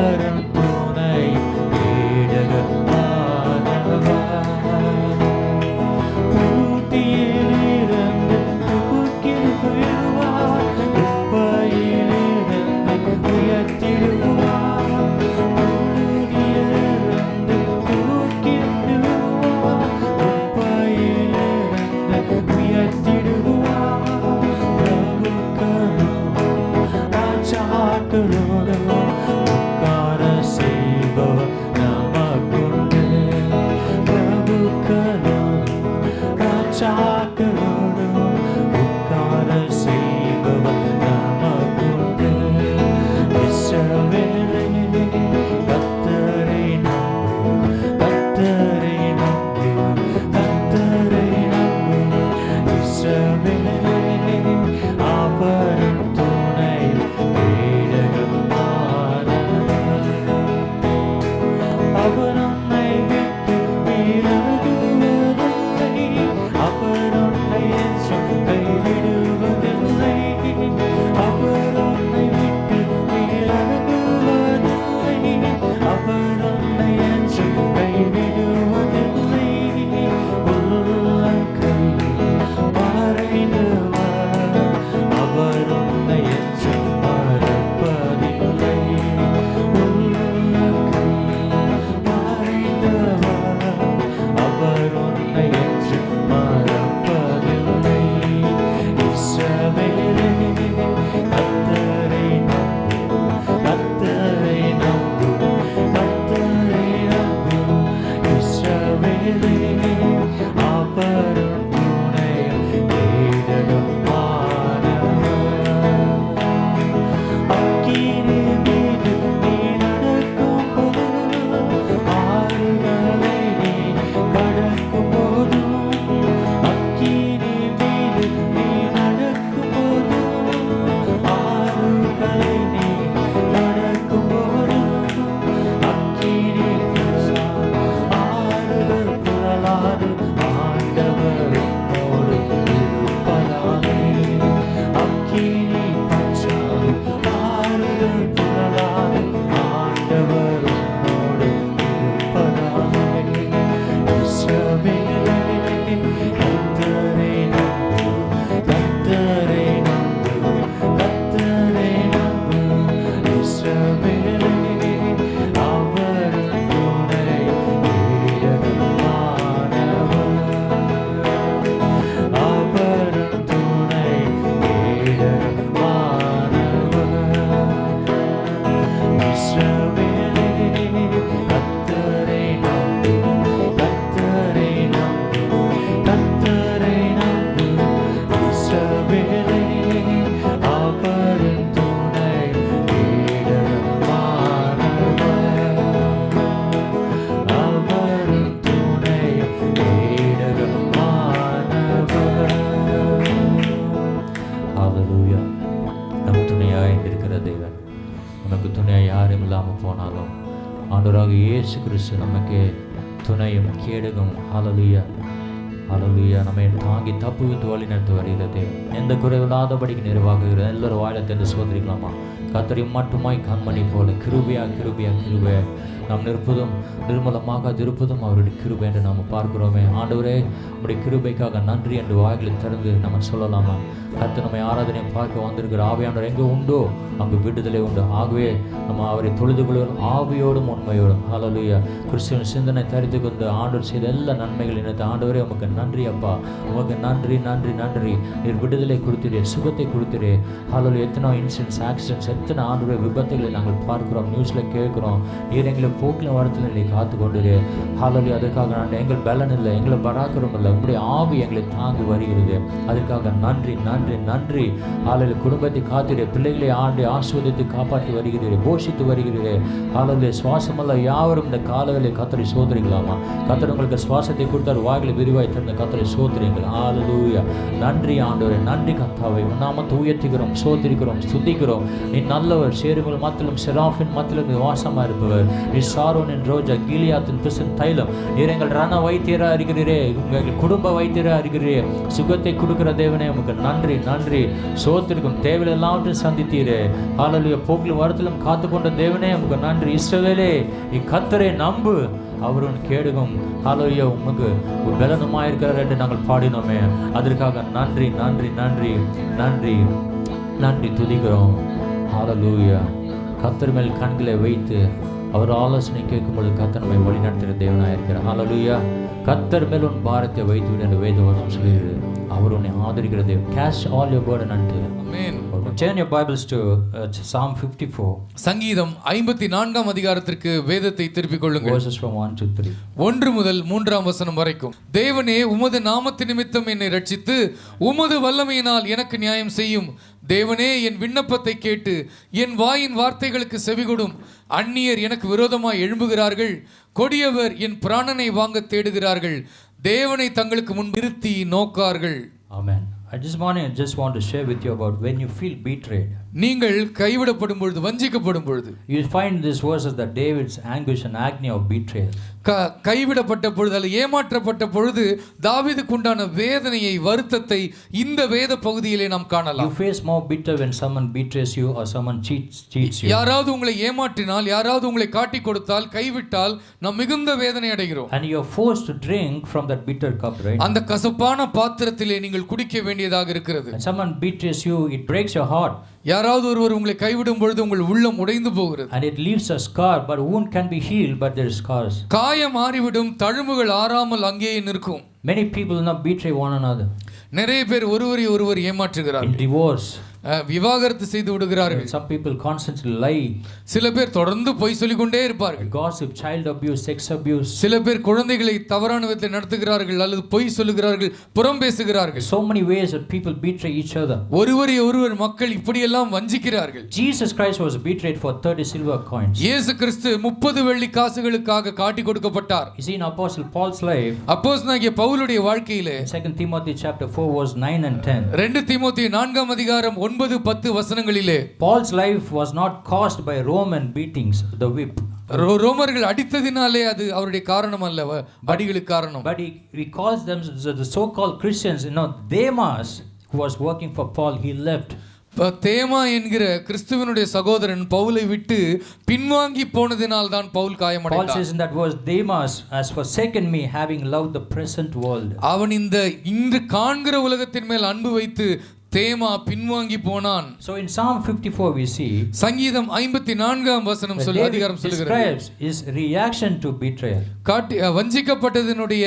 அவரும் துணை கேடகமானவர். ஊட்டியிலிருந்து தூக்கில் விடுவார், குப்பையிலிருந்து உயர்த்திடுவார். புழுதியிலிருந்து தூக்கில் விடுவார், குப்பையிலிருந்து உயர்த்திடுவார். பிரபுக்களும் ராஜாக்களோடும் உட்கார செய்பவர் நமக்குண்டு. பிரபுக்களும் ராஜாக்களோடும் உட்கார செய்பவர் நமக்குண்டு. இஸ்ரவேலே, கர்த்தரை நம்பு, கர்த்தரை நம்பு, கர்த்தரை நம்பு. இஸ்ரவேலே, அவரும் துணை கேடகமானவர். அவர் உன்னை விட்டு விலகுவதில்லை, அவர் உன்னை என்றும் கைவிடுவதில்லை. அவர் உன்னை விட்டு விலகுவதில்லை, அவர் உன்னை என்றும் கைவிடுவதில்லை. உள்ளங்கையில் வரைந்தவர், அவர் உன்னை என்றும் மறப்பதில்லை. உள்ளங்கையில் வரைந்தவர், அவர் உன்னை என்றும் மறப்பதில்லை. இஸ்ரவேலே, கர்த்தரை நம்பு, கர்த்தரை நம்பு, கர்த்தரை நம்பு. இஸ்ரவேலே, அவரும் துணை கேடகமானவர். அக்கினி மீது நீ நடக்கும் போது, ஆறுகளை நீ கடக்கும் போதும். அக்கினி மீது நீ நடக்கும் போது, ஆறுகளை நீ கடக்கும் போதும். அக்கினி புரளாது, ஆறுகள் புரளாது, ஆண்டவர் உன்னோடு இருப்பதாலே. அக்கினி பற்றாது, ஆறுகள் புரளாது, ஆண்டவர் உன்னோடு இருப்பதாலே. இஸ்ரவேலே, கர்த்தரை நம்பு, கர்த்தரை நம்பு, கர்த்தரை நம்பு. இஸ்ரவேலே, அவரும் துணை கேடகமானவர். அவரும் துணை கேடகமானவர். இஸ்ரவேலே, கர்த்தரை நம்பு, கர்த்தரை நம்பு, கர்த்தரை நம்பு. இஸ்ரவேலே, அவரும் துணை கேடகமானவர். அவரும் துணை கேடகமானவர். ஹalleluya. நம் துணையாய் இருக்கிற தேவன், நமக்கு துணையாய் யாரும் இல்லாமல் போனாலும் ஆண்டவராக இயேசு கிறிஸ்து நமக்கு துணையும் கேடகம். ஹalleluya, ஹalleluya. நம்மை தாங்கி தப்புவித்து வழி நடத்தி வருகிற தேவன், எந்த குறைவில்லாதபடிக்கு நிறைவாகுகிற எல்லாரும் வாயில தெரிந்து சோதரிக்கலாமா? கர்த்தரை மட்டுமாய் கண்மணி போல கிருபையா கிருபையா கிருபை நாம் நிற்பதும் நிர்மலமாக இருப்பதும் அவருடைய கிருபை என்று நாம் பார்க்கிறோமே. ஆண்டவரே, உடைய கிருபைக்காக நன்றி என்று வாய்களை திறந்து நம்ம சொல்லலாமா? கர்த்தர் நம்மை ஆராதனை பார்க்க வந்திருக்கிற ஆவியானவர் எங்கே உண்டோ அங்கு விடுதலை உண்டு. ஆகவே நம்ம அவரை தொழுது கொள்வோம் ஆவியோடும் உண்மையோடும். ஹalleluya. கிறிஸ்துவின் சிந்தனை தரித்து கொண்டு ஆண்டவர் செய்த எல்லா நன்மைகள் நினைத்து ஆண்டவரே உமக்கு நன்றி அப்பா, உமக்கு நன்றி நன்றி நன்றி. நீர் விடுதலை கொடுத்திரே, சுகத்தை கொடுத்திரே. ஹalleluya. எத்தனை இன்சிடென்ட்ஸ், ஆக்சிடென்ட்ஸ், எத்தனை ஆண்டவருடைய விபத்துகளை நாங்கள் பார்க்கிறோம், நியூஸில் கேட்குறோம். நீர் எங்களை போக்கில் வரத்தில் நீ காத்து கொண்டிரு. ஹalleluya. அதற்காக நான் எங்கள் பலன் இல்லை, எங்களை பராக்கிரம் இல்லை, உங்களுடைய ஆவி எங்களை தாங்கி வருகிறது. அதற்காக நன்றி நன்றி நன்றி. ஹalleluya. குடும்பத்தை காத்திரு, பிள்ளைகளை ஆண்டு ஆஸ்வதித்து காப்பாற்றி வருகிறீர்கள், போஷித்து வருகிறீர்கள். ஹalleluya. சுவாசமல்ல யாவரும் இந்த காலவேளை கர்த்தரை சோதரிக்கலாமா? கர்த்தர் உங்களுக்கு சுவாசத்தை கொடுத்தார், வாய்களை விரிவாய் திறந்த கர்த்தரை சோதரிங்கள். ஹalleluya. நன்றி ஆண்டவரே, நன்றி கர்த்தாவே. உன் நாமத்தை உயர்த்துகிறோம், சோதரிக்கிறோம், ஸ்துதிக்கிறோம். நீ நல்லவர், சேருங்கள் மத்தியிலும் செராஃபின் மத்தியிலும் நீ வாசமாக இருப்பவர். நீ நீ சாரோனின் ரோஜா, கீலியாத்தின் பிசின் தைலம். நீர் எங்கள் ரண வைத்தியரா இருக்கிறீரே, உங்கள் குடும்ப வைத்தியரா இருக்கிறீரே, சுகத்தை கொடுக்கிற தேவனே உமக்கு நன்றி நன்றி. சோத்திற்கும் தேவையில் எல்லாவற்றையும் சந்தித்தீரே. ஹல்லேலூயா. போக்கிலும் வரத்திலும் காத்து கொண்ட தேவனே உமக்கு நன்றி. இஸ்ரவேலே, நீ கர்த்தரை நம்பு, அவரும் கேடுகும். ஹல்லேலூயா. உமக்கு பலனுமாயிருக்கிறார் என்று நாங்கள் பாடினோமே, அதற்காக நன்றி நன்றி நன்றி நன்றி நன்றி துதிக்கிறோம். ஹல்லேலூயா. கர்த்தர் மேல் கண்களை வைத்து அவர் ஆலோசனை கேட்கும்போது கர்த்தர் நம்மை வழி நடத்துகிற தேவனாக இருக்கிறார். ஹல்லேலூயா. கர்த்தர் மேல் உன் பாரத்தை வைத்து விட என்று வேதவசனம் சொல்கிறது. அவர் உன்னை ஆதரிக்கிற தேவன். Cast all your burden unto him. Amen. Turn your Bibles to Psalm 54. சங்கீதம் 54ஆம் அதிகாரத்திற்கு வேதத்தை திருப்பிக் கொள்ளுங்கள். Verses from 1 to 3. 1 முதல் 3ஆம் வசனம் வரைக்கும். தேவனே, உமது நாமத்து நிமித்தம் என்னை ரட்சித்து உமது வல்லமையினால் எனக்கு நியாயம் செய்யும். தேவனே, என் விண்ணப்பத்தை கேட்டு என் வாயின் வார்த்தைகளுக்கு செவிகொடும். அந்நியர் எனக்கு விரோதமாய் எழும்புகிறார்கள், கொடியவர் என் பிராணனை வாங்க தேடுகிறார்கள். தேவனை தங்களுக்கு முன் நிறுத்தி நோக்கார்கள். Amen. This morning I just want to share with you about when you feel betrayed. நீங்கள் கைவிடப்படும் பொழுது, வஞ்சிக்கப்படும் பொழுது, you find this verses that David's anguish and agony of betrayal. கைவிடப்பட்ட பொழுது அல்ல ஏமாற்றப்பட்ட பொழுது தாவீதுக்கு உண்டான வேதனையை, வருத்தத்தை இந்த வேத பகுதியிலே நாம் காணலாம். You face more bitter when someone betrays you or someone cheats you. யாராவது உங்களை ஏமாற்றினால், யாராவது உங்களை காட்டி கொடுத்தால், கைவிட்டால் நாம் மிகுந்த வேதனை அடைகிறோம். And you are forced to drink from that bitter cup, right? அந்த கசப்பான பாத்திரத்திலே நீங்கள் குடிக்க வேண்டியதாக இருக்கிறது. When someone betrays you, it breaks your heart. யாராவது ஒருவர் உங்களை கைவிடும் பொழுது உங்கள் உள்ளம் உடைந்து போகிறது. And it leaves a scar, but wound can be healed, but there is scars. காயம் மாறிவிடும், தழும்புகள் ஆறாமல் அங்கேயே நிற்கும். Many people now betray one another. நிறைய பேர் ஒருவரை ஒருவர் ஏமாற்றுகிறார்கள். In divorce, விவாகரத்து செய்து விடுகிறார்கள். some people constantly lie. சில பேர் தொடர்ந்து பொய் சொல்லிக் கொண்டே இருப்பார்கள். Gossip, child abuse, sex abuse. சில பேர் குழந்தைகளை தவறான விதத்தில் நடத்துகிறார்கள் அல்லது பொய் சொல்லுகிறார்கள், புறம் பேசுகிறார்கள். So many ways that people betray each other. ஒருவரை ஒருவர் மக்கள் இப்படியெல்லாம் வஞ்சிக்கிறார்கள். Jesus Christ was betrayed for 30 silver coins. இயேசு கிறிஸ்து 30 வெள்ளி காசுகளுக்காக காட்டி கொடுக்கப்பட்டார். You see in Apostle Paul's life, அப்போஸ்தலனாகிய பவுலுடைய வாழ்க்கையிலே 2 Timothy chapter 4 verse 9 and 10. 2 தீமோத்தேயு 4ஆம் அதிகாரம் 9-10 வசனங்களிலே, Paul's life was not caused by Roman beatings, the whip. ரோமர்கள் அடித்ததினாலே அது அவருடைய காரணம் அல்ல, அடிகளுக்கு காரணம். But he calls them the so-called Christians. Demas, who was working for Paul, he left. தேமா என்கிற கிறிஸ்துவனுடைய சகோதரன் பவுலை விட்டு பின்வாங்கி போனதினால் தான் பவுல் காயமடைந்தார். Paul says in that verse, Demas has forsaken me, having loved the present world. அவன் இந்த இன்று காண்கிற உலகத்தின் மேல் அன்பு வைத்து தேமா பின்வாங்கி போனான். So in Psalm 54 we see சங்கீதம் 54ஆம் வசனம் அதிகாரம் சொல்கிறது, is reaction to betrayal. வஞ்சிக்கப்பட்டதனுடைய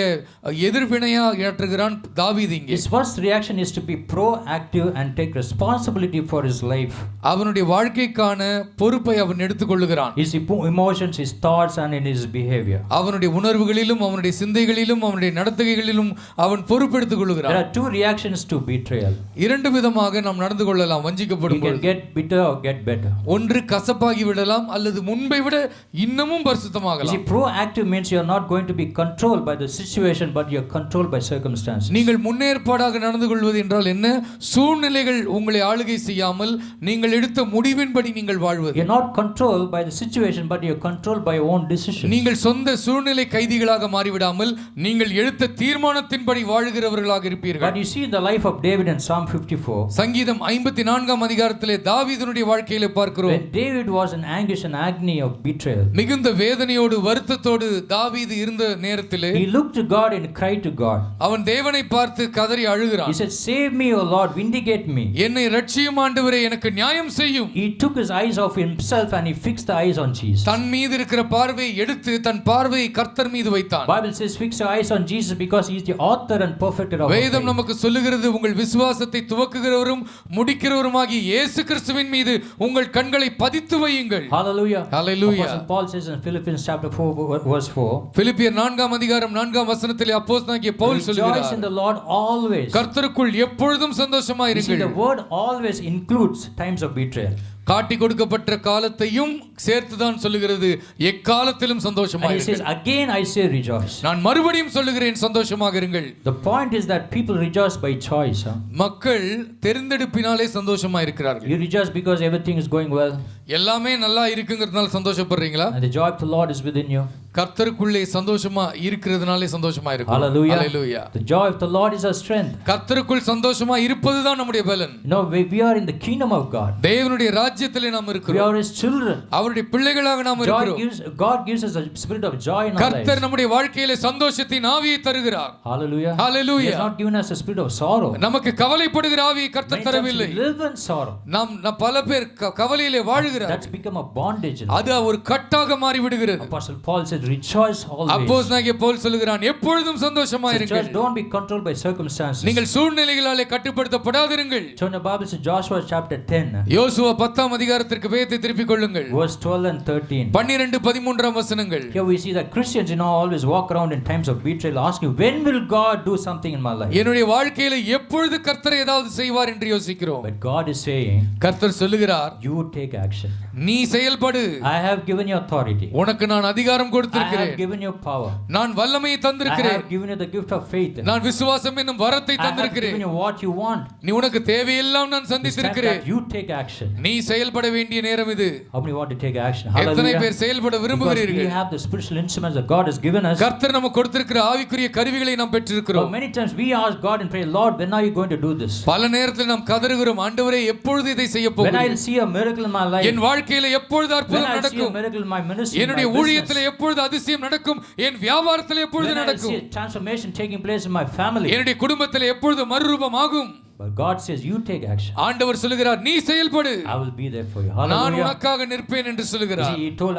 எதிர்வினையா ஏற்றுகிறான் தாவீது. இங்கே his first reaction is to be proactive and take responsibility for his life. அவனுடைய வாழ்க்கைக்கான பொறுப்பை அவன் எடுத்துக்கொள்கிறான். his emotions, his thoughts and in his behavior. அவனுடைய உணர்வுகளிலும் அவனுடைய சிந்தைகளிலும் அவனுடைய நடத்தைகளிலும் அவன் பொறுப்பெடுத்துக் கொள்கிறான். There are two reactions to betrayal. இரண்டு விதமாக நாம் நடந்து கொள்ளலாம் வஞ்சிக்கப்படும் பொழுது. You can get bitter or get better. ஒன்று கசப்பாகி விடலாம் அல்லது முன்பை விட இன்னமும் பரிசுத்தமாகலாம். See, proactive means you are not going to be controlled by the situation, but you are controlled by circumstances. நீங்கள் முன்னேற்பாடாக நடந்து கொள்வது என்றால் என்ன? சூழ்நிலைகள் உங்களை ஆளுகை செய்யாமல் நீங்கள் எடுத்த முடிவின்படி நீங்கள் வாழ்வது. You are not controlled by the situation, but you are controlled by your own decisions. நீங்கள் சொந்த சூழ்நிலை கைதிகளாக மாறிவிடாமல் நீங்கள் எடுத்த தீர்மானத்தின்படி வாழுகிறவர்களாக இருப்பீர்கள். But you see the life of David in Psalm 54. சங்கீதம் 54ஆம் அதிகாரத்திலே தாவீதுனுடைய வாழ்க்கையிலே பார்க்கிறோம். When David was in anguish and agony of betrayal, மிகுந்த வேதனையோடு வருத்தத்தோடு தாவீது இருந்த நேரத்திலே he looked to God and cried to God. அவன் தேவனை பார்த்து கதறி அழுகிறான். He said, "Save me, O Lord, vindicate me." என்னை இரட்சியும் ஆண்டவரே, எனக்கு நியாயம் செய்யும். He took his eyes off himself and he fixed the eyes on Jesus. தன் மீது இருக்கிற பார்வையை எடுத்து தன் பார்வையை கர்த்தர் மீது வைத்தான். Bible says, "Fix your eyes on Jesus because he is the author and perfecter of our faith." வேதம் நமக்கு சொல்லுகிறது, உங்கள் விசுவாசத்தை துவக்குகிறவரும் முடிக்கிறவருமாகிய இயேசு கிறிஸ்துவின் மீது உங்கள் கண்களை பதித்து வையுங்கள். Hallelujah. Hallelujah. Apostle Paul says in Philippians chapter 4 verse 4. பிலிப்பியர் 4ஆம் அதிகாரம் 4ஆம் வசனத்திலே அப்போஸ்தலனாகிய பவுல் சொல்கிறார், Rejoice in the Lord always. கர்த்தருக்குள் எப்பொழுதும் சந்தோஷமாயிருங்கள். The word always includes times of betrayal. காட்டி கொடுக்கப்பட்ட காலத்தையும் சேர்த்துதான் சொல்லுகிறது, எக்காலத்திலும் சந்தோஷமாக And he says, again I say rejoice. நான் மறுபடியும் சொல்லுகிறேன், சந்தோஷமாக இருங்கள். The point is that people rejoice by choice. மக்கள் தெரிந்தெடுப்பினாலே சந்தோஷமா இருக்கிறார்கள். You rejoice because everything is going well. எல்லாமே நல்லா இருக்குங்கிறதுனால சந்தோஷப்படுறீங்களா? And the joy of the Lord is within you. கர்த்தருக்குள்ளே சந்தோஷமா இருக்கிறதுனாலே சந்தோஷமா இருக்கும். Hallelujah. Hallelujah. The joy of the Lord is our strength. கர்த்தருக்குள் சந்தோஷமா இருப்பதுதான் நம்முடைய பலன். No, we are in the kingdom of God. தேவனுடைய ராஜ்யத்திலே நாம் We இருக்கிறோம். are his children. அவருடைய பிள்ளைகளாக நாம் இருக்கிறோம். God gives us a spirit of joy in our lives. கர்த்தர் நம்முடைய வாழ்க்கையிலே சந்தோஷத்தின் ஆவியை தருகிறார். Hallelujah. Hallelujah. He has not given us a spirit of sorrow. நமக்கு கவலைப்படுகிற ஆவியை கர்த்தர் தரவில்லை. We live in sorrow. நாம் பல பேர் கவலையிலே வாழுகிறார். That's become a bondage. அது ஒரு கட்டாக மாறி விடுகிறது. Apostle Paul said, rejoice always. அப்போஸ்தலனாகிய பவுல் சொல்கிறான், எப்பொழுதும் சந்தோஷமா இருங்கள். Don't be controlled by circumstances. நீங்கள் சூழ்நிலைகளாலே கட்டுப்படுத்தப்படாதிருங்கள். So in the Bible says Joshua chapter 10. யோசுவா 10ஆம் அதிகாரத்திற்கு வேதத்தை திருப்பிக் கொள்ளுங்கள். Verse 12 and 13. 12 13 வசனங்கள். Here we see that Christians always walk around in times of betrayal asking, when will God do something in my life? என்னுடைய வாழ்க்கையில எப்பொழுது கர்த்தர் ஏதாவது செய்வார் என்று யோசிக்கிறோம். But God is saying, கர்த்தர் சொல்லுகிறார், you take action. நீ செயல்படு. I have given you authority. உனக்கு நான் அதிகாரம் I கொடுத்திருக்கிறேன். have given you power. நான் வல்லமையை I தந்திருக்கிறேன். have given you the gift of faith. நான் விசுவாசம் என்னும் வரத்தை I have தந்திருக்கிறேன். given you what you want. நீ உனக்கு தேவையெல்லாம் நான் It's time சந்தித்திருக்கிறேன். that you take action. நீ செயல்பட வேண்டிய நேரம் இது. How many want to take action? எத்தனை Hallelujah. பேர் செயல்பட Because we விரும்புகிறீர்கள்? have the spiritual instruments that God has given us. கர்த்தர் நமக்கு கொடுத்திருக்கிற ஆவிக்குரிய கருவிகளை நாம் But பெற்றிருக்கிறோம். many times we ask God and pray, Lord, when are you going to do this? பல நேரத்தில் நாம் கதறுகிறோம், ஆண்டவரே எப்பொழுது இதை செய்ய When I will போகிறீர்? see a miracle in my life. என் வாழ்க்கையில எப்பொழுது When அற்புதம் I see a நடக்கும்? miracle in my ministry, in என்னுடைய my ஊழியத்திலே business. எப்பொழுது அதிசயம் நடக்கும்? என் வியாபாரத்திலே எப்பொழுது When I will see நடக்கும்? a transformation taking place in my family. என்னுடைய குடும்பத்திலே எப்பொழுது மறுரூபம் ஆகும்? But God says, you take action. ஆண்டவர் சொல்லுகிறார், நீ செயல்படு, I will be there for you. நான் Hallelujah. உனக்காக நிற்பேன் என்று You சொல்லுகிறார். see, he told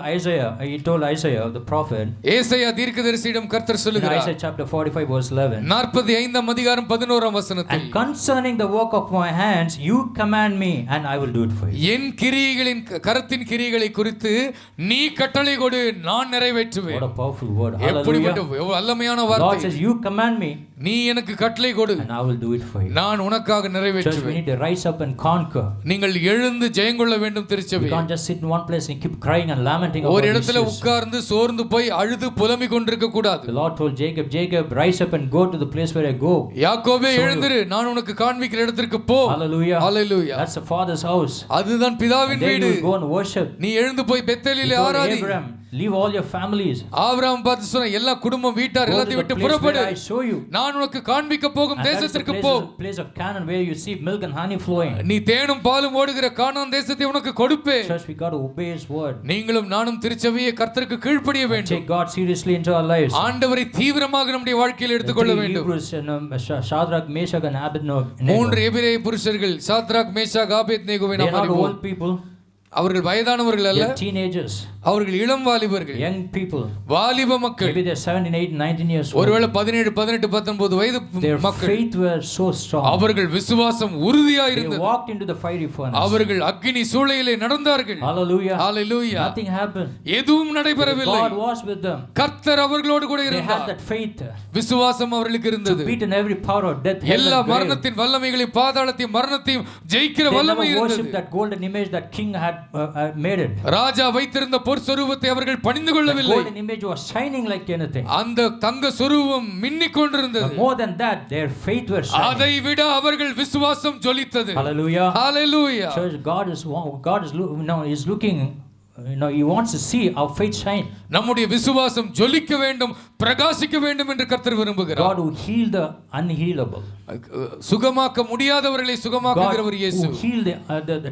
Isaiah the prophet ஏசாயா தீர்க்கதரிசியிடம் கர்த்தர் in சொல்லுகிறார், Isaiah chapter 45 verse 11. 45ஆம் அதிகாரம் 11ஆம் வசனத்தில், And concerning the work of my hands, you command me, and I will do it for you. என் கிரியைகளின் கரத்தின் கிரியைகளை குறித்து நீ கட்டளை கொடு, நான் நிறைவேற்றுவேன். What a powerful word. எப்படிப்பட்ட Hallelujah. வல்லமையான God வார்த்தை. says, you command me, நீ எனக்கு கட்டளை கொடு, and I will do it for you. நான் உனக்காக Church, we நிறைவேற்றுவேன். need to rise up and conquer. நீங்கள் எழுந்து ஜெயங்கொள்ள வேண்டும் திருச்சபை. We can't just sit in one place and keep crying and lamenting ஒரு about இடத்துல issues. உட்கார்ந்து சோர்ந்து போய் அழுது புலம்பிக் கொண்டிருக்க கூடாது. The Lord told Jacob, Jacob, rise up and go to the place where I go. யாக்கோபே எழுந்திரு, நான் உனக்கு காண்பிக்கிற இடத்திற்கு போ. Hallelujah. Hallelujah. That's the Father's house. அதுதான் பிதாவின் Then you வீடு. will go and worship. நீ எழுந்து போய் He பெத்தேலிலே told Arathi. Abraham, leave all your families. Abraham பார்த்து சொன்ன, எல்லா குடும்பம் வீட்டார் Go to எல்லாத்தையும் the விட்டு place புறப்படு, where I show you. நான் உனக்கு காண்பிக்க போகும் And that's the தேசத்திற்கு போ. place of Canaan where you see milk and honey flowing. நீ தேனும் பாலும் ஓடுகிற கானான் தேசத்தை உனக்கு கொடுப்பே. Church, we got to obey His word. நீங்களும் நானும் திருச்சபையை கர்த்தருக்கு கீழ்ப்படிய வேண்டும். Take God seriously into our lives. ஆண்டவரை தீவிரமாக நம்முடைய வாழ்க்கையில் எடுத்துக்கொள்ள வேண்டும். Hebrews and Shadrach, Meshach and Abednego. 3 எபிரேய புருஷர்கள், சாத்ராக், மேஷாக், ஆபேத்நேகோவை They are நாம் not அறிவோம். old people. அவர்கள் வயதானவர்கள் அல்ல, They are teenagers, அவர்கள் இளம் வாலிபர்கள், young people. வாலிப மக்கள். Maybe they're 17, 18, 19 years old. ஒருவேளை 17, 18, 19 வயது Their மக்கள். faith were so strong. அவர்கள் விசுவாசம் உறுதியாய் They இருந்தது. walked into the fiery furnace. அவர்கள் அக்கினி சூளையிலே நடந்தார்கள். Hallelujah. ஹalleluya. Nothing happened. எதுவும் நடைபெறவில்லை. God was with them. கர்த்தர் அவர்களோடு கூட They had இருந்தார். that faith விசுவாசம் அவர்களுக்கு to இருந்தது. beat in every power of death, hell, எல்லா and grave. மரணத்தின் வல்லமைகளையும் பாதாளத்தையும் மரணத்தையும் ஜெயிக்கிற They வல்லமை never worshipped இருந்தது. that golden image that king had made it. ராஜா வைத்திருந்த பொற்சொரூபத்தை அவர்கள் பணிந்து The கொள்ளவில்லை. golden image was shining like anything. அந்த தங்க சொரூபம் மின்னிக் கொண்டிருந்தது. But more than that, their faith was shining. அதை விட அவர்கள் விசுவாசம் ஜொலித்தது. Hallelujah. Hallelujah. Church, God is looking. He wants to see our faith shine. நம்முடைய விசுவாசம் ஜொலிக்க வேண்டும், பிரகாசிக்க வேண்டும் என்று கர்த்தர் விரும்புகிறார். God who healed the unhealable. சுகமாக்க முடியாதவர்களை God சுகமாக்குகிறவர் இயேசு. who healed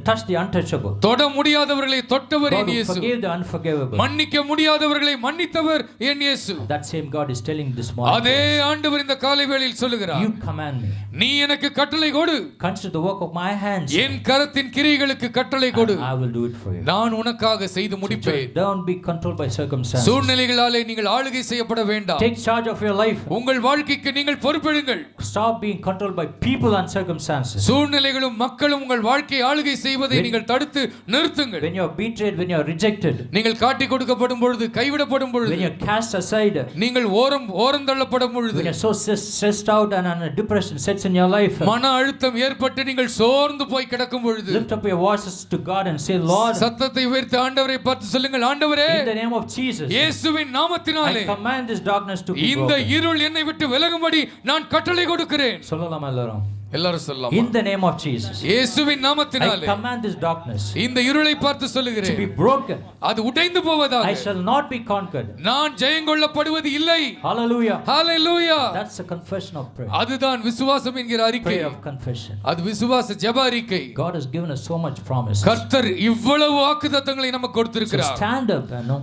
touched the untouchable. தொட முடியாதவர்களை தொட்டவர் God என் who இயேசு. forgave the unforgivable. மன்னிக்க முடியாதவர்களை மன்னித்தவர் என் இயேசு. That same God is telling this morning. அதே ஆண்டவர் இந்த காலை வேளையில் சொல்லுகிறார், You command me. நீ எனக்கு கட்டளை கொடு, Consider the work of my hands. என் கரத்தின் கிரியைகளுக்கு கட்டளை கொடு, I will do it for you. நான் உனக்காக செய்து முடிப்பேன். Don't be controlled by circumstances. சூழ்நிலைகளாலே நீங்கள் ஆளுகை செய்யப்பட வேண்டாம். Take charge of your life. உங்கள் வாழ்க்கைக்கு நீங்கள் பொறுப்பெடுங்கள். Stop being controlled by people and circumstances. சூழ்நிலைகளும் மக்களும் உங்கள் வாழ்க்கை ஆளுகை செய்வதை நீங்கள் தடுத்து நிறுத்துங்கள். When you are betrayed, when you are rejected, நீங்கள் காட்டி கொடுக்கப்படும் பொழுது, கைவிடப்படும் பொழுது, when you are cast aside, நீங்கள் ஓரம் தள்ளப்படும் பொழுது, when you are so stressed out and depression sets in your life, மன அழுத்தம் ஏற்பட்டு நீங்கள் சோர்ந்து போய் கிடக்கும் பொழுது, lift up your voices to God and say, Lord, சத்தத்தை உயர்த்தி ஆண்டவரை பார்த்து சொல்லுங்கள், ஆண்டவரே, in the name of Jesus, இயேசுவின் நாமத்தினாலே I command this darkness to be இந்த broken. இருள் என்னை விட்டு விலகும்படி நான் கட்டளை கொடுக்கிறேன். சொல்லலாமா எல்லாரும்? எல்லாரும் சொல்லலாம். In the name of Jesus, இயேசுவின் I நாமத்தினாலே command this darkness இந்த இருளை பார்த்து to சொல்லுகிறேன், be broken. அது உடைந்து போவதாக. I shall not be conquered. நான் ஜெயங்கொள்ளப்படுவது இல்லை. Hallelujah. Hallelujah. That's a confession of prayer. அதுதான் விசுவாசம் என்கிற அறிக்கை. Prayer of confession. அது விசுவாச ஜெப அறிக்கை. God has given us so much promises. கர்த்தர் இவ்வளவு வாக்குத்தத்தங்களை நமக்கு So கொடுத்திருக்கிறார். stand up and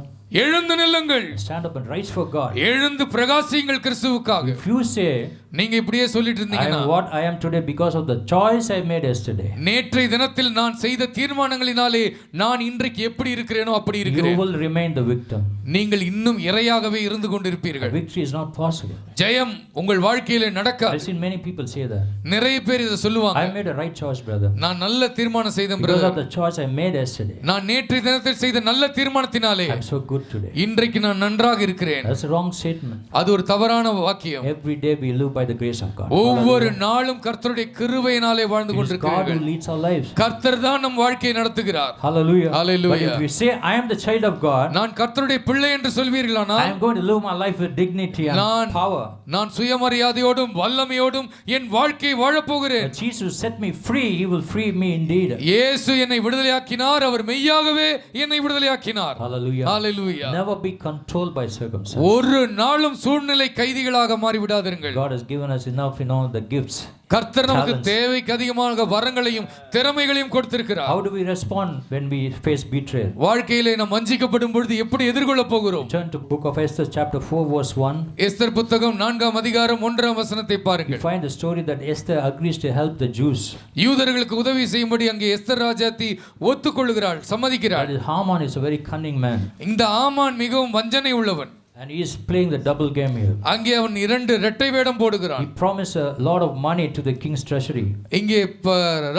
எழுந்து நில்லுங்கள். stand up and rise for God. எழுந்து பிரகாசியுங்கள் கிறிஸ்துவுக்காக. If you say, நீங்க இப்படியே சொல்லிட்டு I இருந்தீங்கன்னா, am what I am today because of the choice I made yesterday, நேற்றைய தினத்தில் நான் செய்த தீர்மானங்களினாலே நான் இன்றைக்கு எப்படி இருக்கிறேனோ அப்படி you இருக்கிறேன். will remain the victim. நீங்கள் இன்னும் இரையாகவே இருந்து கொண்டிருப்பீர்கள். Victory is not possible. ஜெயம் உங்கள் வாழ்க்கையிலே I've நடக்காது. seen many people say that. நிறைய பேர் இதை சொல்லுவாங்க. I made a right choice, brother. நான் நல்ல தீர்மானம் செய்தேன் Because brother. of the choice I made yesterday, நான் நேற்றைய தினத்தில் செய்த நல்ல தீர்மானத்தினாலே I'm so good today. இன்றைக்கு நான் நன்றாக இருக்கிறேன். That's a wrong statement. அது ஒரு தவறான வாக்கியம். Every day we live by the grace of God. ஒவ்வொரு நாளும் கர்த்தருடைய கிருபையினாலே வாழ்ந்து It is God who கொண்டிருக்கிறீர்கள். leads our lives. கர்த்தர் தான் நம் வாழ்க்கையை நடத்துகிறார். Hallelujah. Hallelujah. But if we say I am the child of God, நான் கர்த்தருடைய பிள்ளை என்று I சொல்வீர்களானால், am going to live my life with dignity and power. நான் சுயமரியாதையோடும் வல்லமையோடும் என் வாழ்க்கையை வாழப் போகிறேன். But Jesus set me free, he will free me indeed. இயேசு என்னை விடுதலையாக்கினார். அவர் மெய்யாகவே என்னை விடுதலையாக்கினார். Hallelujah. Hallelujah. Never be controlled by circumstances. ஒரு நாளும் சூழ்நிலை கைதிகளாக மாறி விடாதீர்கள். God has given us enough the gifts. கர்த்தர் நமக்கு talents. தேவைக்கு அதிகமாக வரங்களையும் திறமைகளையும் கொடுத்திருக்கிறார். How do we respond when we face betrayal? வாழ்க்கையிலே நாம் வஞ்சிக்கப்படும் பொழுது எப்படி எதிர்கொள்ள போகிறோம்? Turn to book of Esther chapter 4 verse 1. Esther புத்தகம் 4ஆம் அதிகாரம் 1ஆம் வசனத்தை You பாருங்கள். find the story that Esther agrees to help the Jews. யூதர்களுக்கு உதவி செய்யும்படி அங்கே எஸ்தர் ராஜாத்தி ஒத்துக்கொள்கிறாள், சம்மதிக்கிறாள். That is, Haman is a very cunning man. இந்த ஆமான் மிகவும் வஞ்சனை உள்ளவன். And he is playing the double game here. அங்கே அவன் இரண்டு இரட்டை வேடம் போடுகிறான். He promised a lot of money to the king's treasury. இங்கே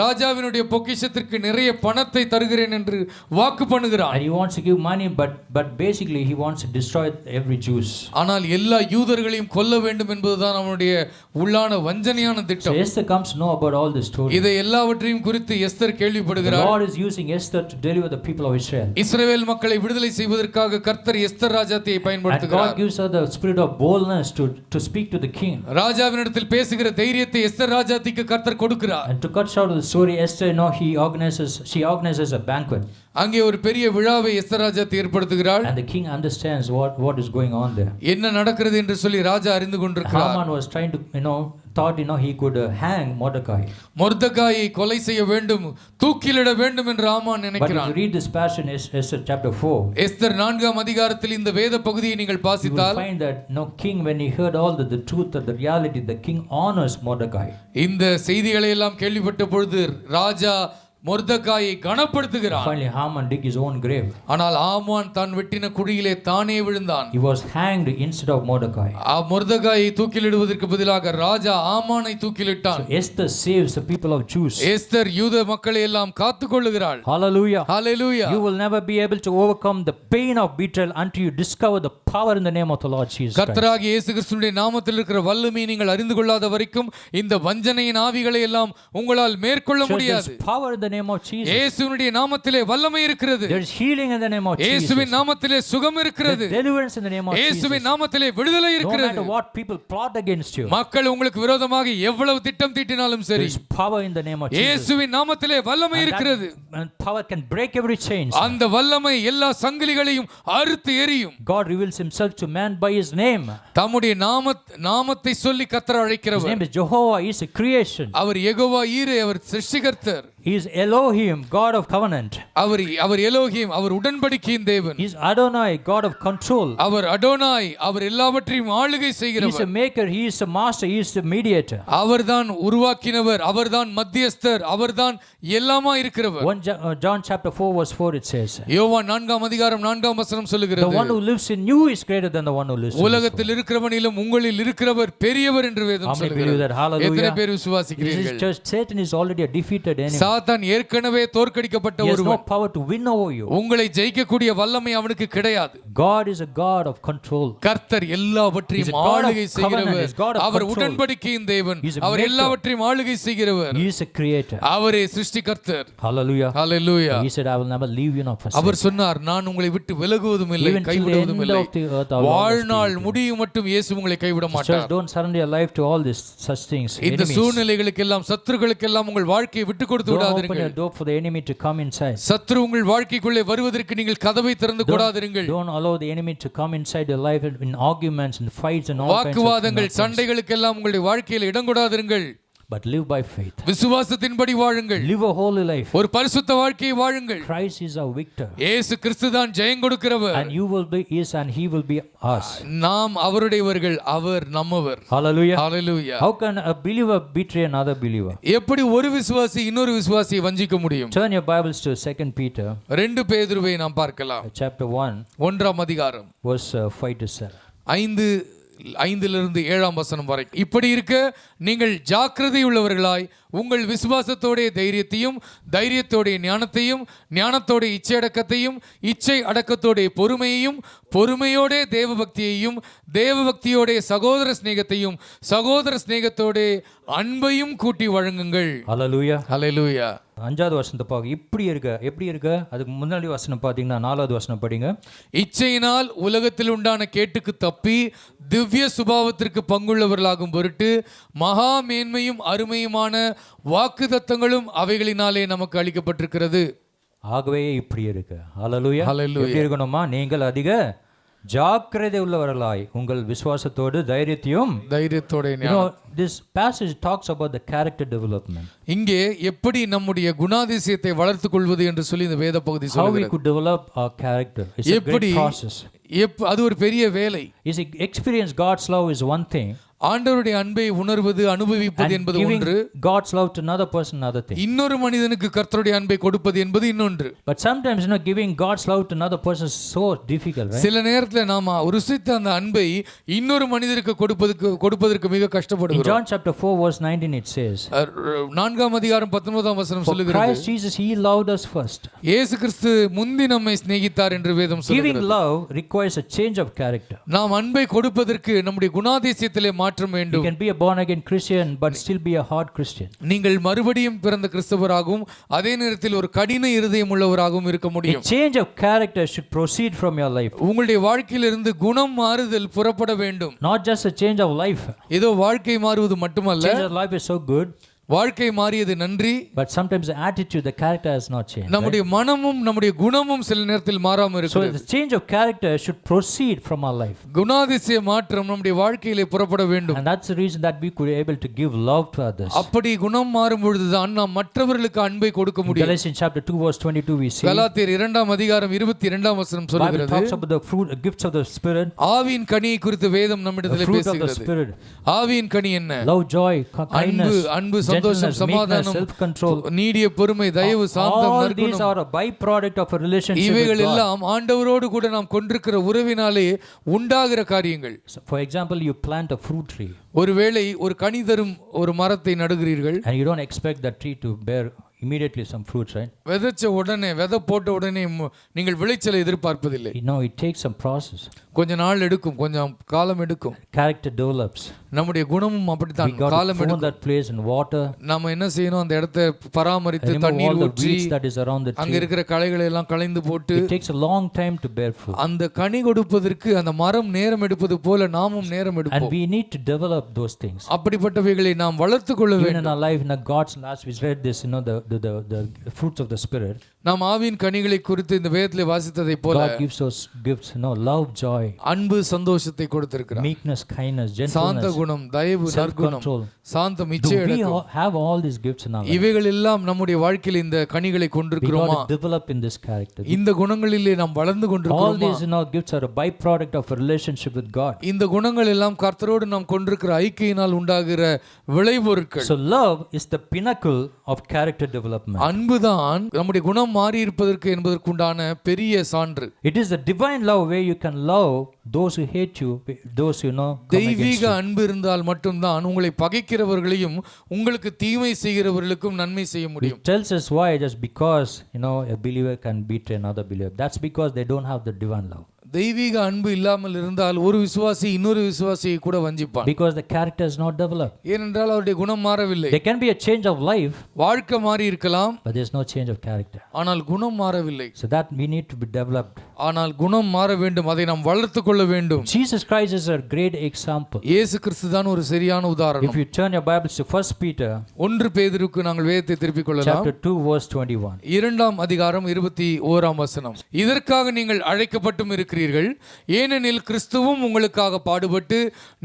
ராஜாவினுடைய பொக்கிஷத்திற்கு நிறைய பணத்தை தருகிறேன் என்று வாக்கு பண்ணுகிறான். And he wants to give money, but basically he wants to destroy every Jews. ஆனால் எல்லா யூதர்களையும் கொல்ல வேண்டும் என்பதுதான் அவனுடைய உள்ளான வஞ்சனையான So திட்டம். Esther comes to know about all this story. இதை எல்லாவற்றையும் குறித்து Esther The கேள்விப்படுகிறார். Lord is using Esther to deliver the people of Israel. இஸ்ரவேல் மக்களை விடுதலை செய்வதற்காக கர்த்தர் எஸ்தர் ராஜாத்தியை And பயன்படுத்துகிறார். God gives her the spirit of boldness to speak to the king. ராஜாவினிடத்தில் பேசுகிற தைரியத்தை எஸ்தர் ராஜாத்திக்கு கர்த்தர் கொடுக்கிறார். And to cut short of the story, Esther, she organizes a banquet. அங்கே ஒரு பெரிய விழாவை எஸ்தர் ராஜாத்தி ஏற்படுத்துகிறாள். And the king understands what is going on there. என்ன நடக்கிறது என்று சொல்லி ராஜா அறிந்து கொண்டிருக்கிறார். Haman was trying to, thought, he could hang Mordecai. மொர்தெகாயை கொலை செய்ய வேண்டும், தூக்கிலிட வேண்டும் என்று ஆமான் But if நினைக்கிறான். you read this passage in Esther chapter 4, Esther 4ஆம் அதிகாரத்தில் இந்த வேத பகுதியை நீங்கள் you will வாசித்தால், find that king, when he heard all the truth and the reality, the king honors Mordecai. இந்த செய்திகளை எல்லாம் கேள்விப்பட்ட பொழுது ராஜா மொர்தெகாயை கனப்படுத்துகிறான். Finally, Haman dig his own grave. ஆனால் ஆமான் தான் வெட்டின குழியிலே தானே விழுந்தான். He was hanged instead of Mordecai. மொர்தெகாயை தூக்கிலிடுவதற்கு பதிலாக ராஜா ஆமானை தூக்கிலிட்டான். So Esther saves the people of Jews. Esther யூத மக்களை எல்லாம் காத்துக்கொள்ளுகிறாள். Hallelujah. Hallelujah. You will never be able to overcome the pain of betrayal until you discover the power in the name of the Lord Jesus Christ. கர்த்தராகிய இயேசு கிறிஸ்துவின் நாமத்தில் இருக்கிற வல்லமையை நீங்கள் அறிந்து கொள்ளாத வரைக்கும் இந்த வஞ்சனையின் ஆவிகளை எல்லாம் உங்களால் மேற்கொள்ள So முடியாது. there's power in the name of Jesus. இயேசுவினுடைய நாமத்திலே வல்லமை இருக்கிறது. There is healing in the name of Jesus. இயேசுவின் நாமத்திலே சுகம் இருக்கிறது. There's deliverance in the name of Jesus. இயேசுவின் நாமத்திலே விடுதலை No இருக்கிறது. matter what people plot against you, மக்கள் உங்களுக்கு விரோதமாக எவ்வளவு திட்டம் தீட்டினாலும் there சரி, is power in the name of Jesus. இயேசுவின் நாமத்திலே வல்லமை இருக்கிறது. And power can break every chain. அந்த வல்லமை எல்லா சங்கிலிகளையும் அறுத்து எறியும். God reveals himself to man by his name. தம்முடைய நாமத்தை சொல்லி கர்த்தர் His அழைக்கிறவர். name is Jehovah. He is a creation. அவர் யெகோவா ஈரே, அவர் சிருஷ்டிகர்த்தர். He is Elohim, God of covenant. அவர் எலோஹிம், அவர் உடன்படிக்கையின் தேவன். He is Adonai, God of control. அவர் அடோனாய், அவர் எல்லாவற்றையும் ஆளுகை He is செய்கிறவர். a maker, he is a master, he is a mediator. அவர்தான் உருவாக்கினவர், அவர்தான் மத்தியஸ்தர், அவர்தான் எல்லாமா இருக்கிறவர். John chapter 4 verse 4 it says, யோவான் 4ஆம் அதிகாரம் 4ஆம் வசனம் the சொல்லுகிறது, one who lives in you is greater than the one who lives in you. உலகத்தில் இருக்கிறவனிலும் உங்களில் இருக்கிறவர் பெரியவர் என்று வேதம் How many believe சொல்லுகிறது. that? Hallelujah. எத்தனை பேர் This is விசுவாசிக்கிறீர்கள்? church. Satan is already a defeated enemy. சாத்தான் ஏற்கனவே தோற்கடிக்கப்பட்ட He has no ஒருவன். power to win over you. உங்களை ஜெயிக்கக்கூடிய வல்லமை அவனுக்கு கிடையாது. God is a God of control. கர்த்தர் எல்லாவற்றையும் He's a God of ஆளுகை covenant. He's செய்கிறவர். God of our control. உடன்படிக்கையின் தேவன். He's a our maker. எல்லாவற்றையும் ஆளுகை செய்கிறவர். He is a creator. அவரே சிருஷ்டிகர்த்தர். Hallelujah. Hallelujah. He said, I will never leave you nor forsake our you. சொன்னார், நான் உங்களை விட்டு விலகுவதும் இல்லை, Even till the கைவிடுவதும் end இல்லை. of the earth, I will always be வாழ்நாள் with you. முடியும் மட்டும் இயேசு உங்களை கைவிட Church, மாட்டார். don't surrender your life to all these such things. இந்த Enemies. சூழ்நிலைகளுக்கெல்லாம் சத்துருக்களுக்கெல்லாம் உங்கள் வாழ்க்கையை விட்டு கொடுத்து Don't open விடாதீர்கள். your door for the enemy to come inside. சத்துரு உங்கள் வாழ்க்கைக்குள்ளே வருவதற்கு நீங்கள் கதவை திறந்து கொடாதிருங்கள். Don't allow the enemy to come inside your life in arguments and fights and all kinds of வாக்குவாதங்கள், nonsense. சண்டைகளுக்கெல்லாம் உங்களுடைய வாழ்க்கையில் இடம் கொடாதிருங்கள். But live by faith. விசுவாசத்தின்படி வாழுங்கள். Live a holy life. ஒரு பரிசுத்த வாழ்க்கையை வாழுங்கள். Christ is our victor. இயேசு கிறிஸ்து தான் ஜெயம் கொடுக்கிறவர். And you will be his and he will be us. நாம் அவருடையவர்கள், அவர் நம்மவர். Hallelujah. Hallelujah. How can a believer betray another believer? எப்படி ஒரு விசுவாசி இன்னொரு விசுவாசியை வஞ்சிக்க முடியும்? Turn your Bibles to 2 Peter 2 பேதுருவை நாம் பார்க்கலாம். chapter 1 1ஆம் அதிகாரம் verse 5 to 7. 5 7 வசனம் வரை. இப்படி இருக்க நீங்கள் ஜாக்கிரதை உள்ளவர்களாய் உங்கள் விசுவாசத்தோடைய தைரியத்தையும், தைரியத்தோடைய ஞானத்தையும், ஞானத்தோடைய இச்சை அடக்கத்தையும், இச்சை அடக்கத்தோடைய பொறுமையையும், பொறுமையோட தேவபக்தியையும், தேவபக்தியோடைய சகோதர சிநேகத்தையும், சகோதர சிநேகத்தோடைய அன்பையும் கூட்டி வழங்குங்கள். Hallelujah. ஹalleluya. 5வது வசனத்தை பாருங்க. எப்படி இருக்க அதுக்கு முன்னாடி வசனம் பாத்தீங்கன்னா 4வது வசனம் படிங்க. இச்சையினால் உலகத்தில் உண்டான கேட்டுக்கு தப்பி திவ்ய சுபாவத்திற்கு பங்குள்ளவர்களாகும் பொருட்டு மகா மேன்மையும் அருமையுமான வாக்குத்தத்தங்களும் அவைகளினாலே நமக்கு அளிக்கப்பட்டிருக்கிறது. ஆகவே இப்படி இருக்க. Hallelujah. Hallelujah. எப்படி இருக்கணுமா? நீங்கள் அதிக ஜாக்கிரதை உள்ளவர்களாய் உங்கள் விசுவாசத்தோடு தைரியத்தையும். This passage talks about the character development. இங்கே எப்படி நம்முடைய குணாதிசயத்தை வளர்த்துக் கொள்வது என்று சொல்லி இந்த வேத பகுதி How we சொல்கிறது. could develop our character. It's a great process. அது ஒரு பெரிய வேலை. Is experience God's love is one thing. ஆண்டவருடைய அன்பை உணர்வது, அனுபவிப்பது என்பது ஒன்று. God's love to another person another thing. இன்னொரு மனிதனுக்கு கர்த்தருடைய அன்பை கொடுப்பது என்பது இன்னொன்று. But sometimes giving God's love to another person is so difficult, right? சில நேரத்துல நாம ருசித்த அந்த அன்பை இன்னொரு மனிதருக்கு கொடுப்பதற்கு மிக கஷ்டப்படுகிறோம். In John chapter 4 verse 19 it says, 4ஆம் அதிகாரம் 19ஆம் வசனம் சொல்லுகிறது, Christ Jesus he loved us first. இயேசு கிறிஸ்து முந்தி நம்மை சிநேகித்தார் என்று வேதம் சொல்லுகிறது. Giving love requires a change of character. நாம் அன்பை கொடுப்பதற்கு நம்முடைய குணாதிசயத்திலே மாற்றம் வேண்டும். You can be a born again Christian but still be a hard Christian. நீங்கள் மறுபடியும் பிறந்த கிறிஸ்தவராகவும் அதே நேரத்தில் ஒரு கடின இருதயம் உள்ளவராகவும் இருக்க முடியும். A change of character should proceed from your life. உங்களுடைய வாழ்க்கையிலிருந்து குணம் மாறுதல் புறப்பட வேண்டும். Not just a change of life. ஏதோ வாழ்க்கை மாறுவது மட்டுமல்ல. Change of life is so good. வாழ்க்கை மாறியது நன்றி. But sometimes the attitude, the character has not changed. நம்முடைய மனமும் நம்முடைய குணமும் சில நேரத்தில் மாறாம So இருக்கிறது. the change of character should proceed from our life. குணாதிசய மாற்றம் நம்முடைய வாழ்க்கையிலே புறப்பட வேண்டும். And that's the reason that we could be able to give love to others. அப்படி குணம் மாறும் பொழுதுதான் நாம் மற்றவர்களுக்கு அன்பை கொடுக்க முடியும். Galatians chapter 2 verse 22 we see. கலாத்தியர் 2ஆம் அதிகாரம் 22ஆம் வசனம் Bible சொல்கிறது. talks about the fruit, gifts of the spirit. ஆவியின் கனியை குறித்து வேதம் நம்மிடத்தில் Fruit of the பேசுகிறது. spirit. ஆவியின் கனி என்ன? Love, joy, kindness, அன்பு, சந்தோஷம், சமாதானம், self-control. நீடிய பொறுமை, தயவு, சாந்தம், All these நற்குணம். are a byproduct of a relationship இவைகள் with God. எல்லாம் ஆண்டவரோடு கூட நாம் கொண்டிருக்கிற உறவினாலே உண்டாகிற காரியங்கள். So for example, you plant a fruit tree. ஒருவேளை ஒரு கனி தரும் ஒரு மரத்தை நடுகிறீர்கள். And you don't expect that tree to bear immediately some fruits, right? விதைச்ச உடனே, விதை போட்ட உடனே நீங்கள் விளைச்சலை எதிர்பார்ப்பதில்லை. It takes some process. கொஞ்ச நாள் எடுக்கும், கொஞ்சம் காலம் எடுக்கும். Character develops. நம்முடைய குணமும் அப்படித்தான் காலம் எடுக்கும். that place in water. நாம என்ன செய்யணும்? அந்த இடத்தை பராமரித்து தண்ணீர் ஊற்றி அங்க இருக்கிற களைகளை எல்லாம் களைந்து போட்டு. It takes a long time to bear fruit. அந்த கனி கொடுப்பதற்கு அந்த மரம் நேரம் எடுப்பது போல நாமும் நேரம் எடுப்போம். And we need to develop those things. அப்படிப்பட்டவைகளை நாம் வளர்த்துக் கொள்ள வேண்டும். In our life, in God's last we read this, the the fruits of the Spirit, நாம் ஆவியின் கனிகளை குறித்து இந்த வேதத்திலே வாசித்ததை போல God gives us gifts, love, joy, அன்பு சந்தோஷத்தை கொடுத்திருக்கிறார். meekness, kindness, சாந்த gentleness, குணம், தயவு, நற்குணம், self-control. சாந்தம், Do இச்சை we அடக்கம், have all these gifts in our life? இவைகள் எல்லாம் நம்முடைய வாழ்க்கையில் இந்த கனிகளை We கொண்டிருக்கிறோமா? got to develop in this character. இந்த குணங்களிலே நாம் வளர்ந்து All கொண்டிருக்கிறோமா? these gifts are a byproduct of a relationship with God. இந்த குணங்கள் எல்லாம் கர்த்தரோடு நாம் கொண்டிருக்கிற ஐக்கியினால் உண்டாகிற விளைபொருட்கள். So love is the pinnacle of character development. அன்புதான் நம்முடைய குணம் மாறி இருப்பதற்கு என்பதற்குண்டான பெரிய சான்று. It is the divine love where you can love those who hate you, those come against தெய்வீக you. அன்பு இருந்தால் மட்டும்தான் உங்களை பகைக்கிறவர்களையும் உங்களுக்கு தீமை செய்கிறவர்களுக்கும் நன்மை செய்ய முடியும். It tells us why, just because a believer can betray another believer. That's because they don't have the divine love. தெய்வீக அன்பு இல்லாமல் இருந்தால் ஒரு விசுவாசி இன்னொரு விசுவாசியை கூட வஞ்சிப்பான். Because the character is not developed. ஏனென்றால் அவருடைய குணம் மாறவில்லை. There can be a change of life, வாழ்க்கை மாறி இருக்கலாம், but there's no change of character. ஆனால் குணம் மாறவில்லை. So that we need to be developed. ஆனால் குணம் மாற வேண்டும், அதை நாம் வளர்த்துக் கொள்ள வேண்டும். Jesus Christ is a great example. இயேசு கிறிஸ்து தான் ஒரு சரியான If உதாரணம். you turn your Bibles to 1 Peter 1 பேதுருக்கு நாங்கள் வேதத்தை திருப்பிக் கொள்ளலாம். chapter 2 verse 21. 2ஆம் அதிகாரம் 21ஆம் வசனம். இதற்காக நீங்கள் அழைக்கப்பட்டும் இருக்கிறீர்கள், ஏனெனில் கிறிஸ்துவும் உங்களுக்காக பாடுபட்டு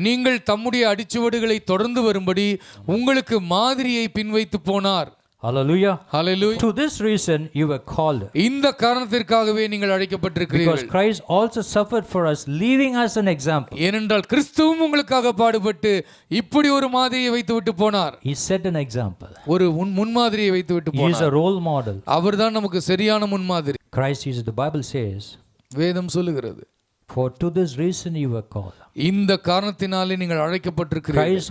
நீங்கள் தம்முடைய அடிச்சுவடுகளை தொடர்ந்து வரும்படி உங்களுக்கு மாதிரியை பின்வைத்து போனார். Hallelujah. Hallelujah. To this reason you were called. இந்த காரணத்திற்காகவே நீங்கள் Because அழைக்கப்பட்டிருக்கிறீர்கள். Christ also suffered for us, leaving us an example. ஏனென்றால் கிறிஸ்துவும் உங்களுக்காக பாடுபட்டு இப்படி ஒரு மாதிரியை வைத்துவிட்டு போனார். He set an example. ஒரு முன்மாதிரியை வைத்துவிட்டு He is போனார். a role model. அவர்தான் நமக்கு சரியான முன்மாதிரி. Christ Jesus, the Bible says, வேதம் சொல்லுகிறது, for to this reason you were called. இந்த காரணத்தினாலே நீங்கள் அழைக்கப்பட்டிருக்கிறீர்கள். Christ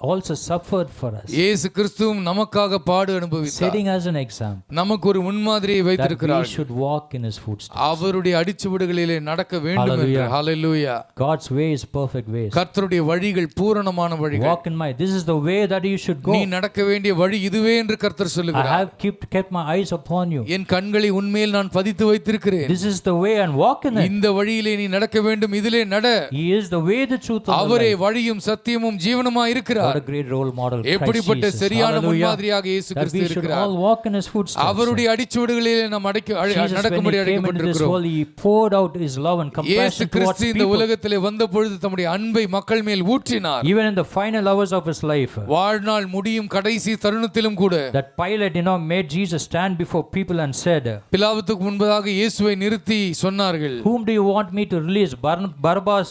also suffered for us, இயேசு கிறிஸ்துவும் நமக்காக பாடு அனுபவித்தார். setting us an example நமக்கு ஒரு முன்மாதிரியை that we வைத்திருக்கிறார். should walk in his footsteps. அவருடைய அடிச்சுவடுகளிலே நடக்க வேண்டும் என்று. Hallelujah. Hallelujah. God's way is perfect ways. கர்த்தருடைய வழிகள் பூரணமான வழிகள். Walk in my, this is the way that you should go. நீ நடக்க வேண்டிய வழி இதுவே என்று கர்த்தர் I சொல்லுகிறார். have kept my eyes upon you. என் கண்களை உன்மேல் நான் பதித்து வைத்திருக்கிறேன். This is the way, and walk in it. இந்த வழியிலே நீ நடக்க வேண்டும், இதிலே நட. He is the way, the truth, and the அவரே life. வழியும் சத்தியமும் ஜீவனுமாய் What இருக்கிறார். a great role model Christ எப்படிப்பட்ட Jesus. சரியான Hallelujah. முன்மாதிரியாக இயேசு That கிறிஸ்து we should இருக்கிறார். all walk in his footsteps. அவருடைய அடிச்சுவடுகளிலே நாம் Jesus, நடக்கும்படி when he came into this அழைக்கப்பட்டிருக்கிறோம். world, he poured out his love and இயேசு compassion towards கிறிஸ்து இந்த people. உலகத்திலே வந்த பொழுது தம்முடைய அன்பை மக்கள் மேல் ஊற்றினார். Even in the final hours of his life, வாழ்நாள் முடியும் கடைசி தருணத்திலும் கூட that Pilate made Jesus stand before people and said, பிலாத்துக்கு முன்பதாக இயேசுவை நிறுத்தி சொன்னார்கள், whom do you want me to release, Barabbas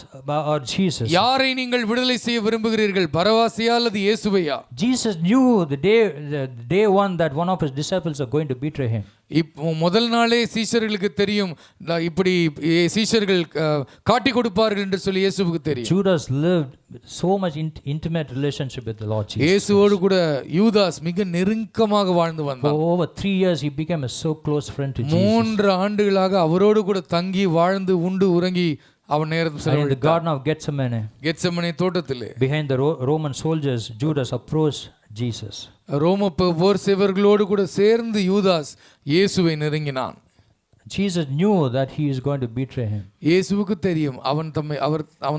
or Jesus? யாரை நீங்கள் விடுதலை செய்ய விரும்புகிறீர்கள், பரவாசியா அல்லது இயேசுவையா? Jesus knew the day one that one of his disciples are going to betray him. முதல் நாளே சீஷர்களுக்கு தெரியும், இப்படி சீஷர்கள் காட்டி கொடுப்பார்கள் என்று சொல்லி இயேசுவுக்கு தெரியும். Judas lived with so much intimate relationship with the Lord Jesus. இயேசுவோடு கூட யூதாஸ் மிக நெருக்கமாக வாழ்ந்து For வந்தான். over 3 years he became a so close friend to Jesus. 3 ஆண்டுகளாக அவரோடு கூட தங்கி வாழ்ந்து உண்டு உறங்கி அவன் நேரத்தை And in the செலவழித்தான். Garden of Gethsemane, Gethsemane தோட்டத்திலே behind the Roman soldiers, Judas approached Jesus. ரோம போர் சேவர்களோடு கூட சேர்ந்து யூதாஸ் இயேசுவை நெருங்கினான். Jesus knew that he is going to betray him. இயேசுவுக்கு தெரியும் அவன்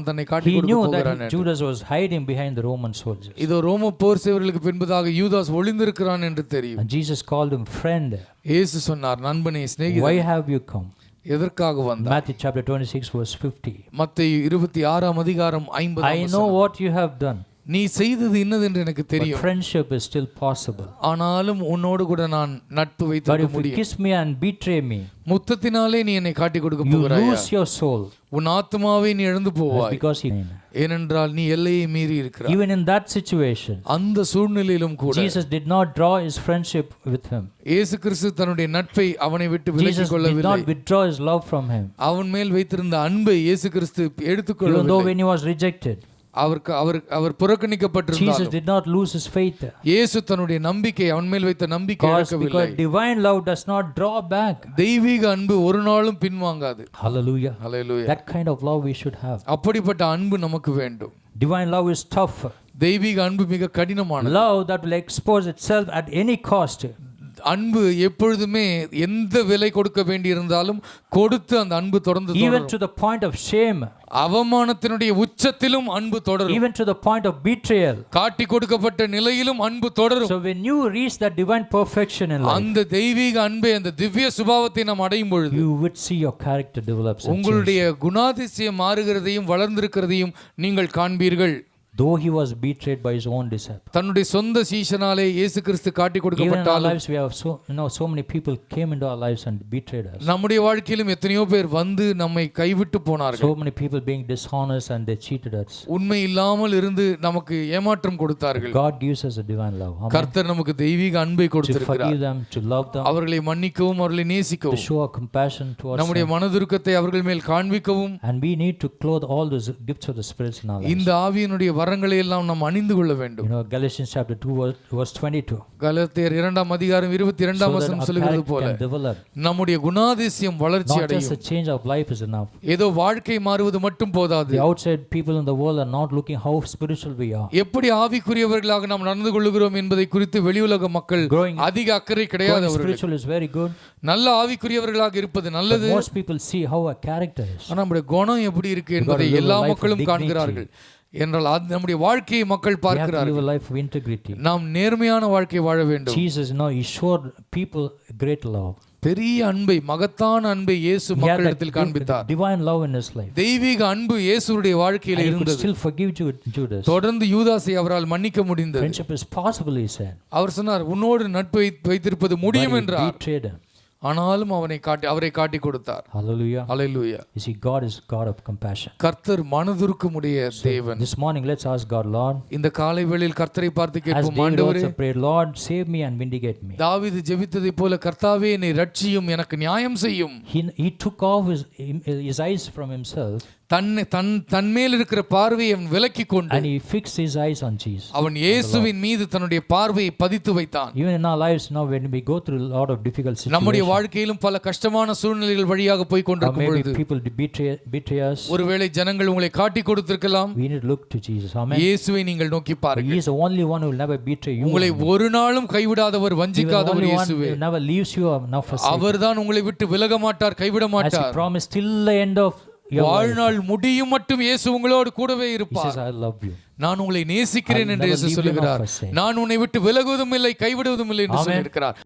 தன்னை காட்டி He கொடுக்க knew போகிறான் that என்று. Judas was hiding behind the Roman soldiers. இதோ ரோம போர் சேவர்களுக்கு பின்பதாக யூதாஸ் ஒளிந்திருக்கிறான் என்று தெரியும். And Jesus called him friend. இயேசு சொன்னார், நண்பனே, Why சிநேகிதனே, have you come? எதற்காக வந்தாய்? Matthew chapter 26 verse 50. மத்தேயு 26ஆம் அதிகாரம் 50ஆம் I know வசனம். what you have done. நீ செய்தது இன்னதென்று எனக்கு But தெரியும், friendship is still possible. ஆனாலும் உன்னோடு கூட நான் நட்பு But வைத்திருக்க if you முடியும். kiss me and betray me, முத்தத்தினாலே நீ என்னை காட்டி கொடுக்க you போகிறாயா? lose your soul. உன் ஆத்மாவை நீ இழந்து That's போவாய். because he. ஏனென்றால் நீ எல்லையை மீறி இருக்கிறாய். Even in that situation, அந்த சூழ்நிலையிலும் கூட Jesus did not draw his friendship with him. இயேசு கிறிஸ்து தன்னுடைய நட்பை அவனை விட்டு Jesus விலக்கிக் did கொள்ளவில்லை. not withdraw his love from him. அவன் மேல் வைத்திருந்த அன்பை இயேசு கிறிஸ்து Even though எடுத்துக்கொள்ளவில்லை. when he was rejected, our Jesus புறக்கணிக்கப்பட்டிருந்தாலும் did not lose his faith. இயேசு தன்னுடைய நம்பிக்கை, அவன் மேல் வைத்த நம்பிக்கை இழக்கவில்லை. Because divine love does not draw back. தெய்வீக அன்பு ஒரு நாளும் பின்வாங்காது. Hallelujah. Hallelujah. That kind of love we should have. அப்படிப்பட்ட அன்பு நமக்கு வேண்டும். Divine love is tough. தெய்வீக அன்பு மிக கடினமானது. Love that will expose itself at any cost. அன்பு எப்பொழுதுமே எந்த விலை கொடுக்க வேண்டியிருந்தாலும் கொடுத்து அந்த அன்பு தொடர்ந்து Even to the point of shame. அவமானத்தினுடைய உச்சத்திலும் அன்பு தொடரும். Even to the point of betrayal. காட்டி கொடுக்கப்பட்ட நிலையிலும் அன்பு தொடரும். So when you reach that divine perfection in life, அந்த தெய்வீக அன்பை, அந்த திவ்ய சுபாவத்தை நாம் அடையும் பொழுது you would see your character develops and change. உங்களுடைய குணாதிசயம் மாறுகிறதையும் வளர்ந்திருக்கிறதையும் நீங்கள் காண்பீர்கள். Though he was betrayed by his own disciples. தன்னுடைய சொந்த சீஷனாலே இயேசு கிறிஸ்து காட்டி கொடுக்கப்பட்டாலும் lives we have so many people came into our lives and betrayed us. நம்முடைய வாழ்க்கையிலும் எத்தனையோ பேர் வந்து நம்மை கைவிட்டு போனார்கள். So many people being dishonest and they cheated us. உண்மை இல்லாமல் இருந்து நமக்கு ஏமாற்றம் கொடுத்தார்கள். God gives us a divine love. கர்த்தர் நமக்கு தெய்வீக அன்பை கொடுத்திருக்கிறார். To forgive them, to love them. அவர்களை மன்னிக்கவும் அவர்களை நேசிக்கவும். To show our compassion towards them. நம்முடைய மனதுருக்கத்தை அவர்கள் மேல் காண்பிக்கவும். And we need to clothe all those gifts of the spirits in our lives. இந்த ஆவியினுடைய வரங்களை எல்லாம் நாம் அணிந்து கொள்ள வேண்டும். You know, Galatians chapter 2 verse 22. கலாத்தியர் 2 அதிகாரம் 22 வசனம் சொல்கிறது போல நம்முடைய குணாதிசயம் வளர்ச்சி அடையும். Not just a change of life is enough. ஏதோ வாழ்க்கை மாறுவது மட்டும் போதாது. The outside people in the world are not looking how spiritual we are. எப்படி ஆவிக்குரியவர்களாக நாம் நடந்து கொள்கிறோம் என்பதை குறித்து வெளியுலக மக்கள் அதிக அக்கறை கிடையாது. அவர்களுக்கு spiritual is very good. நல்ல ஆவிக்குரியவர்களாக இருப்பது நல்லது. Most people see how our character is. ஆனா நம்முடைய குணம் எப்படி இருக்கு என்பதை எல்லா மக்களும் காண்கிறார்கள். என்றால் நம்முடைய வாழ்க்கையை மக்கள் பார்க்கிறார்கள். நாம் நேர்மையான வாழ்க்கை வாழ வேண்டும். Jesus he showed people great love. பெரிய அன்பை, மகத்தான அன்பை இயேசு மக்களிடத்தில் காண்பித்தார். Divine love in his life. தெய்வீக அன்பு இயேசுவுடைய வாழ்க்கையில இருந்தது. Still forgive Judas. தொடர்ந்து யூதாசை அவரால் மன்னிக்க முடிந்தது. Friendship is possible, he said. அவர் சொன்னார், உன்னோடு நட்பு வைத்திருப்பது முடியும் என்றார். Betrayed him. ஆனாலும் அவரை காட்டி கொடுத்தார். Hallelujah. Hallelujah. You see, God is God of compassion. கர்த்தர் மனதுருக்கமுடைய தேவன். This morning let's ask God, Lord. இந்த காலை வேளையில் கர்த்தரை பார்த்து கேட்போம், ஆண்டவரே, Lord, save me and vindicate me. தாவீது ஜெபித்ததை போல கர்த்தாவே என்னை ரட்சியும், எனக்கு நியாயம் செய்யும். He took off his eyes from himself. தன் மேல் இருக்கிற பார்வையை அவன் விலக்கி கொண்டு and he fixed his eyes on Jesus. அவன் இயேசுவின் மீது தன்னுடைய பார்வையை பதித்து வைத்தான். Even in our lives now when we go through a lot of difficult situations, நம்முடைய வாழ்க்கையிலும் பல கஷ்டமான சூழ்நிலைகள் வழியாக போய் கொண்டிருக்கும் பொழுது people betray us, ஒருவேளை ஜனங்கள் உங்களை காட்டி கொடுத்திருக்கலாம். we need to look to Jesus. Amen. இயேசுவை நீங்கள் நோக்கி பாருங்கள். He is the only one who will never betray you. உங்களை ஒரு நாளும் கைவிடாதவர், வஞ்சிக்காதவர் இயேசுவே. He never leaves you or never forsakes you. அவர்தான் உங்களை விட்டு விலக மாட்டார், கைவிட மாட்டார். As he promised till the end of வாழ்நாள் முடியும் மட்டும் இயேசு உங்களோடு கூடவே இருப்பார். I love you. நான் உங்களை நேசிக்கிறேன் என்று இயேசு சொல்லுகிறார். நான் உன்னை விட்டு விலகுவதும் இல்லை, கைவிடுவதும் இல்லை என்று சொல்லியிருக்கிறார்.